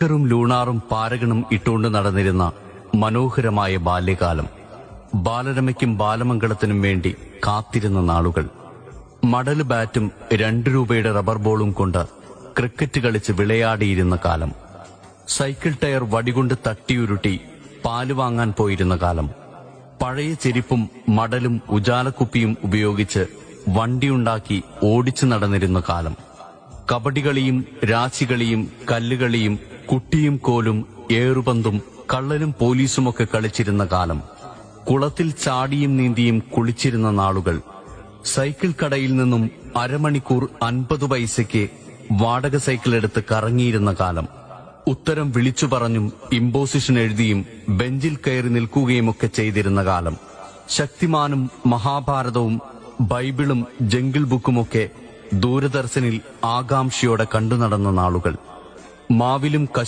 ും ലൂണാറും പാരകണും ഇട്ടുകൊണ്ട് നടന്നിരുന്ന മനോഹരമായ ബാല്യകാലം. ബാലരമയ്ക്കും ബാലമംഗളത്തിനും വേണ്ടി കാത്തിരുന്ന നാളുകൾ. മടല് ബാറ്റും 2 രൂപയുടെ റബ്ബർ ബോളും കൊണ്ട് ക്രിക്കറ്റ് കളിച്ച് വിളയാടിയിരുന്ന കാലം. സൈക്കിൾ ടയർ വടികൊണ്ട് തട്ടിയുരുട്ടി പാല് വാങ്ങാൻ പോയിരുന്ന കാലം. പഴയ ചെരിപ്പും മടലും ഉജാലക്കുപ്പിയും ഉപയോഗിച്ച് വണ്ടിയുണ്ടാക്കി ഓടിച്ചു നടന്നിരുന്ന കാലം. കബഡികളിയും രാശികളിയും കല്ലുകളിയും കുട്ടിയും കോലും ഏറുപന്തും കള്ളനും പോലീസുമൊക്കെ കളിച്ചിരുന്ന കാലം. കുളത്തിൽ ചാടിയും നീന്തിയും കുളിച്ചിരുന്ന നാളുകൾ. സൈക്കിൾ കടയിൽ നിന്നും അരമണിക്കൂർ 50 പൈസയ്ക്ക് വാടക സൈക്കിൾ എടുത്ത് കറങ്ങിയിരുന്ന കാലം. ഉത്തരം വിളിച്ചു പറഞ്ഞും ഇമ്പോസിഷൻ എഴുതിയും ബെഞ്ചിൽ കയറി നിൽക്കുകയുമൊക്കെ ചെയ്തിരുന്ന കാലം. ശക്തിമാനും മഹാഭാരതവും ബൈബിളും ജംഗിൾ ബുക്കുമൊക്കെ ദൂരദർശനിൽ ആകാംക്ഷയോടെ കണ്ടു നടന്ന നാളുകൾ. മാവിലും